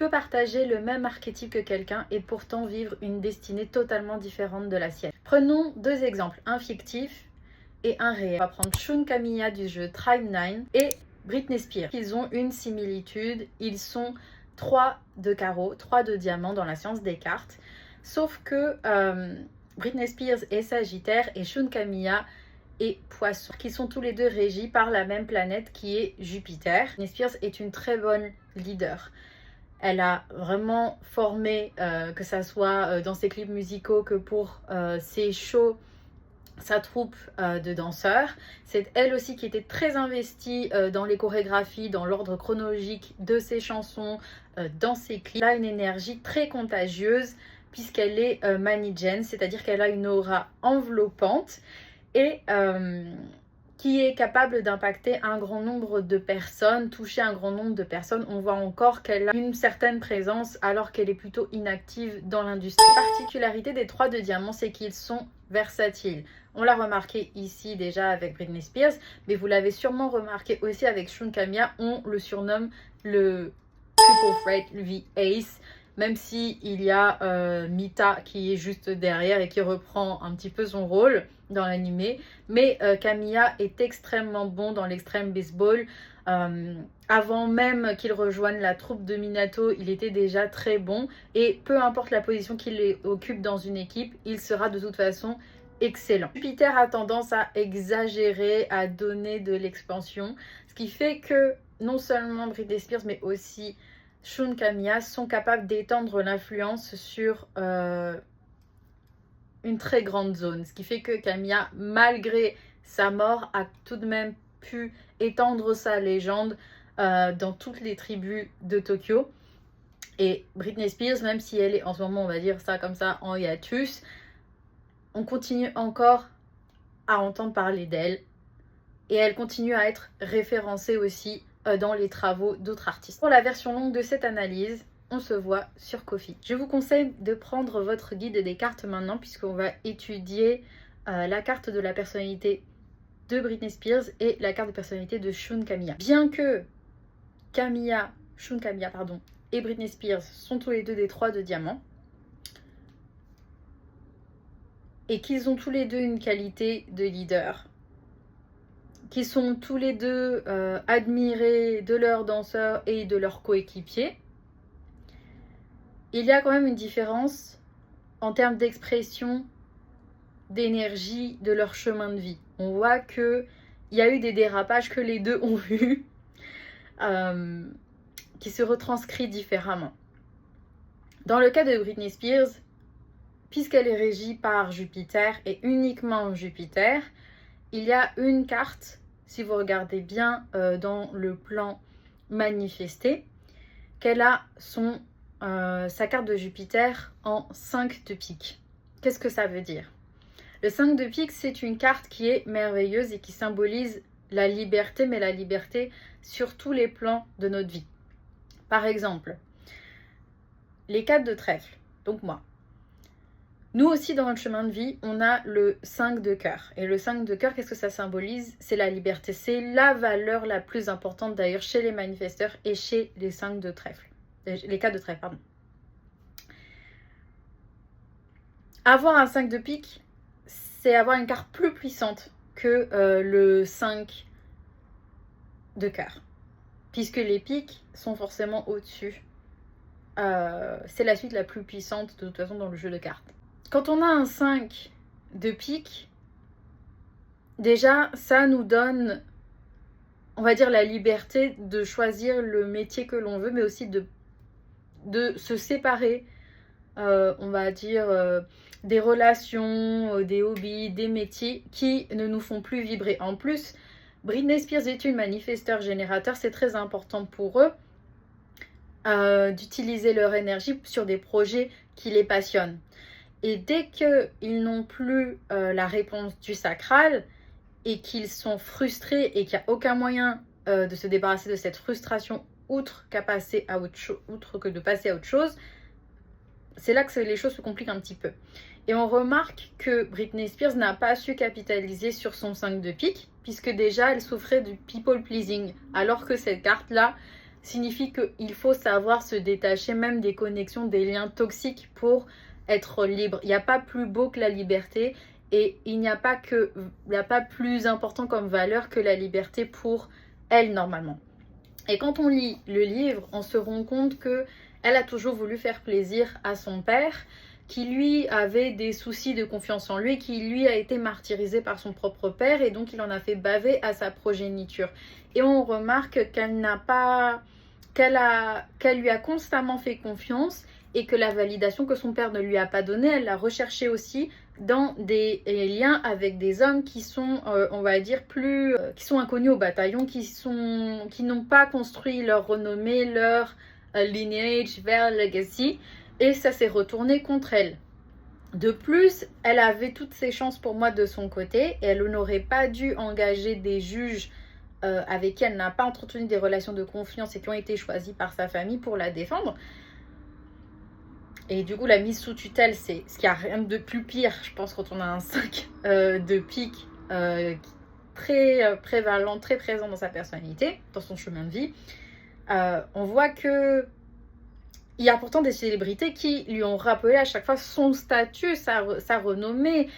peux partager le même archétype que quelqu'un et pourtant vivre une destinée totalement différente de la sienne. Prenons deux exemples, un fictif et un réel. On va prendre Shun Kamiya du jeu Tribe 9 et Britney Spears. Ils ont une similitude, ils sont 3 de carreau, 3 de diamant dans la science des cartes. Sauf que Britney Spears est Sagittaire et Shun Kamiya est Poisson, qui sont tous les deux régis par la même planète qui est Jupiter. Britney Spears est une très bonne leader. Elle a vraiment formé, que ça soit dans ses clips musicaux que pour ses shows, sa troupe de danseurs. C'est elle aussi qui était très investie dans les chorégraphies, dans l'ordre chronologique de ses chansons, dans ses clips. Elle a une énergie très contagieuse puisqu'elle est manigène, c'est-à-dire qu'elle a une aura enveloppante et qui est capable d'impacter un grand nombre de personnes, toucher un grand nombre de personnes. On voit encore qu'elle a une certaine présence alors qu'elle est plutôt inactive dans l'industrie. La particularité des 3 de diamant, c'est qu'ils sont versatiles. On l'a remarqué ici déjà avec Britney Spears, mais vous l'avez sûrement remarqué aussi avec Shun Kamiya. On le surnomme le Triple Threat, the Ace, même si il y a Mita qui est juste derrière et qui reprend un petit peu son rôle dans l'animé. Mais Kamiya est extrêmement bon dans l'extrême baseball. Avant même qu'il rejoigne la troupe de Minato, il était déjà très bon. Et peu importe la position qu'il occupe dans une équipe, il sera de toute façon excellent. Jupiter a tendance à exagérer, à donner de l'expansion. Ce qui fait que non seulement Britney Spears, mais aussi Shun Kamiya sont capables d'étendre l'influence sur une très grande zone. Ce qui fait que Kamiya, malgré sa mort, a tout de même pu étendre sa légende dans toutes les tribus de Tokyo. Et Britney Spears, même si elle est en ce moment, on va dire ça comme ça, en hiatus, on continue encore à entendre parler d'elle. Et elle continue à être référencée aussi dans les travaux d'autres artistes. Pour la version longue de cette analyse, on se voit sur Ko-fi. Je vous conseille de prendre votre guide des cartes maintenant puisqu'on va étudier la carte de la personnalité de Britney Spears et la carte de personnalité de Shun Kamiya. Bien que Shun Kamiya et Britney Spears sont tous les deux des 3 de diamant et qu'ils ont tous les deux une qualité de leader, qui sont tous les deux admirés de leurs danseurs et de leurs coéquipiers, il y a quand même une différence en termes d'expression, d'énergie de leur chemin de vie. On voit qu'il y a eu des dérapages que les deux ont vus, qui se retranscrit différemment. Dans le cas de Britney Spears, puisqu'elle est régie par Jupiter et uniquement Jupiter, il y a une carte, si vous regardez bien dans le plan manifesté, qu'elle a sa carte de Jupiter en 5 de pique. Qu'est-ce que ça veut dire? Le 5 de pique, c'est une carte qui est merveilleuse et qui symbolise la liberté, mais la liberté sur tous les plans de notre vie. Par exemple, les 4 de trèfle, donc moi. Nous aussi, dans notre chemin de vie, on a le 5 de cœur. Et le 5 de cœur, qu'est-ce que ça symbolise? C'est la liberté. C'est la valeur la plus importante d'ailleurs chez les manifesteurs et chez les 5 de trèfle. Les 4 de trèfle, pardon. Avoir un 5 de pique, c'est avoir une carte plus puissante que le 5 de cœur. Puisque les piques sont forcément au-dessus. C'est la suite la plus puissante de toute façon dans le jeu de cartes. Quand on a un 5 de pique, déjà ça nous donne, on va dire, la liberté de choisir le métier que l'on veut, mais aussi de se séparer, on va dire, des relations, des hobbies, des métiers qui ne nous font plus vibrer. En plus, Britney Spears est une manifesteur générateur, c'est très important pour eux d'utiliser leur énergie sur des projets qui les passionnent. Et dès qu'ils n'ont plus la réponse du sacral et qu'ils sont frustrés et qu'il n'y a aucun moyen de se débarrasser de cette frustration outre que de passer à autre chose, c'est là que les choses se compliquent un petit peu. Et on remarque que Britney Spears n'a pas su capitaliser sur son 5 de pique, puisque déjà elle souffrait du people pleasing, alors que cette carte-là, signifie qu'il faut savoir se détacher même des connexions, des liens toxiques pour être libre. Il n'y a pas plus beau que la liberté et il n'y a pas plus important comme valeur que la liberté pour elle normalement. Et quand on lit le livre, on se rend compte que elle a toujours voulu faire plaisir à son père, qui lui avait des soucis de confiance en lui, qui lui a été martyrisé par son propre père et donc il en a fait baver à sa progéniture. Et on remarque qu'elle lui a constamment fait confiance et que la validation que son père ne lui a pas donnée, elle l'a recherchée aussi dans des liens avec des hommes qui sont, on va dire, qui sont inconnus au bataillon, qui n'ont pas construit leur renommée, leur lineage vers legacy, et ça s'est retourné contre elle. De plus, elle avait toutes ses chances pour moi de son côté, et elle n'aurait pas dû engager des juges avec qui elle n'a pas entretenu des relations de confiance et qui ont été choisis par sa famille pour la défendre. Et du coup, la mise sous tutelle, c'est ce qu'il n'y a rien de plus pire, je pense, quand on a un 5 de pique très prévalent, très présent dans sa personnalité, dans son chemin de vie. On voit que il y a pourtant des célébrités qui lui ont rappelé à chaque fois son statut, sa renommée,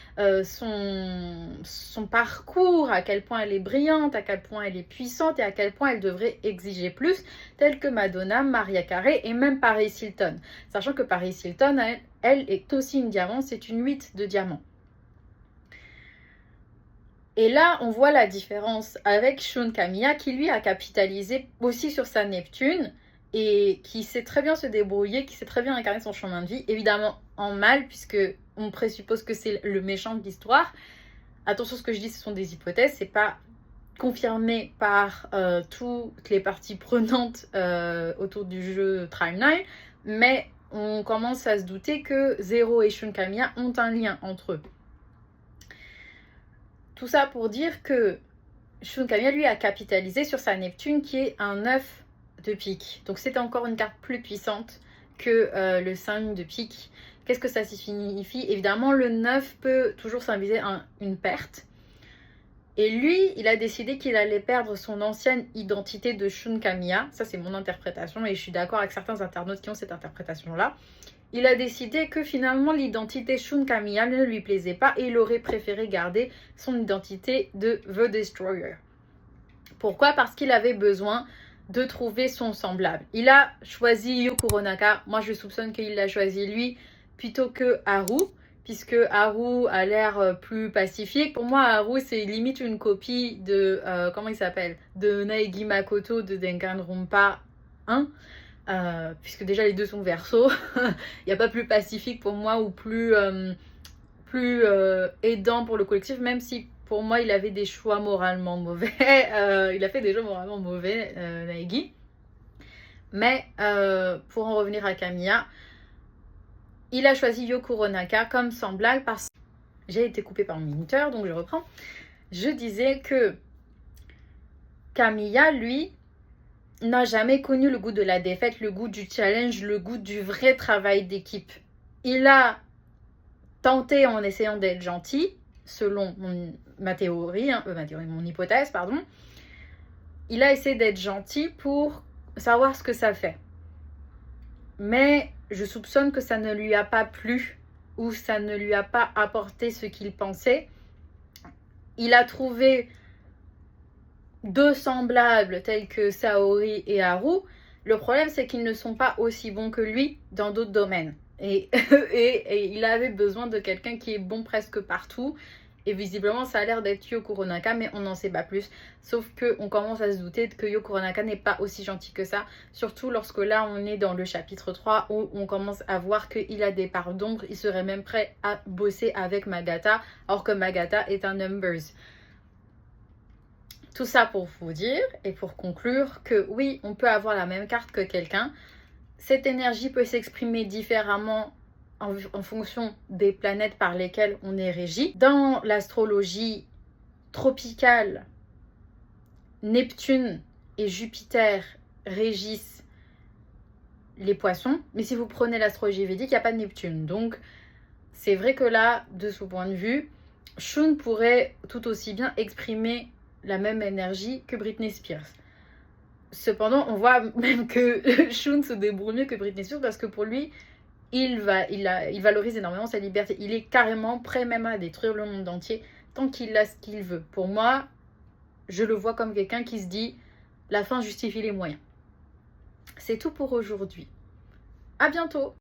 son parcours, à quel point elle est brillante, à quel point elle est puissante et à quel point elle devrait exiger plus, telles que Madonna, Mariah Carey et même Paris Hilton. Sachant que Paris Hilton, elle est aussi une diamant, c'est une 8 de diamant. Et là, on voit la différence avec Shun Kamiya qui lui a capitalisé aussi sur sa Neptune et qui sait très bien se débrouiller, qui sait très bien incarner son chemin de vie, évidemment en mal, puisque on présuppose que c'est le méchant de l'histoire. Attention, ce que je dis, ce sont des hypothèses, c'est pas confirmé par toutes les parties prenantes autour du jeu Trial 9, mais on commence à se douter que Zero et Shun Kamiya ont un lien entre eux. Tout ça pour dire que Shun Kamiya, lui, a capitalisé sur sa Neptune, qui est un 9 de pique. Donc c'est encore une carte plus puissante que le 5 de pique. Qu'est-ce que ça signifie? Évidemment, le 9 peut toujours symboliser une perte. Et lui, il a décidé qu'il allait perdre son ancienne identité de Shun Kamiya. Ça, c'est mon interprétation et je suis d'accord avec certains internautes qui ont cette interprétation-là. Il a décidé que finalement, l'identité Shun Kamiya ne lui plaisait pas et il aurait préféré garder son identité de The Destroyer. Pourquoi? Parce qu'il avait besoin de trouver son semblable. Il a choisi Yu Kuronaka. Moi, je soupçonne qu'il l'a choisi lui plutôt que Haru, puisque Haru a l'air plus pacifique. Pour moi, Haru, c'est limite une copie de, comment il s'appelle, de Naegi Makoto de Danganronpa 1, puisque déjà les deux sont Verseau. Il n'y a pas plus pacifique pour moi ou plus aidant pour le collectif, même si pour moi, il avait des choix moralement mauvais. Il a fait des choix moralement mauvais, Naegi. Mais pour en revenir à Kamiya, il a choisi Yu Kuronaka comme semblable parce que j'ai été coupée par mon minuteur, donc je reprends. Je disais que Kamiya, lui, n'a jamais connu le goût de la défaite, le goût du challenge, le goût du vrai travail d'équipe. Il a tenté en essayant d'être gentil, selon ma théorie, mon hypothèse, pardon. Il a essayé d'être gentil pour savoir ce que ça fait. Mais je soupçonne que ça ne lui a pas plu ou ça ne lui a pas apporté ce qu'il pensait. Il a trouvé deux semblables tels que Saori et Haru. Le problème, c'est qu'ils ne sont pas aussi bons que lui dans d'autres domaines. Et il avait besoin de quelqu'un qui est bon presque partout. Et visiblement, ça a l'air d'être Yu Kuronaka, mais on n'en sait pas plus. Sauf qu'on commence à se douter que Yu Kuronaka n'est pas aussi gentil que ça. Surtout lorsque là, on est dans le chapitre 3, où on commence à voir qu'il a des parts d'ombre. Il serait même prêt à bosser avec Magata, alors que Magata est un numbers. Tout ça pour vous dire, et pour conclure, que oui, on peut avoir la même carte que quelqu'un. Cette énergie peut s'exprimer différemment en fonction des planètes par lesquelles on est régi. Dans l'astrologie tropicale, Neptune et Jupiter régissent les poissons. Mais si vous prenez l'astrologie védique, il n'y a pas de Neptune. Donc, c'est vrai que là, de ce point de vue, Shun pourrait tout aussi bien exprimer la même énergie que Britney Spears. Cependant, on voit même que Shun se débrouille mieux que Britney Spears parce que pour lui, il valorise énormément sa liberté. Il est carrément prêt même à détruire le monde entier tant qu'il a ce qu'il veut. Pour moi, je le vois comme quelqu'un qui se dit la fin justifie les moyens. C'est tout pour aujourd'hui. À bientôt!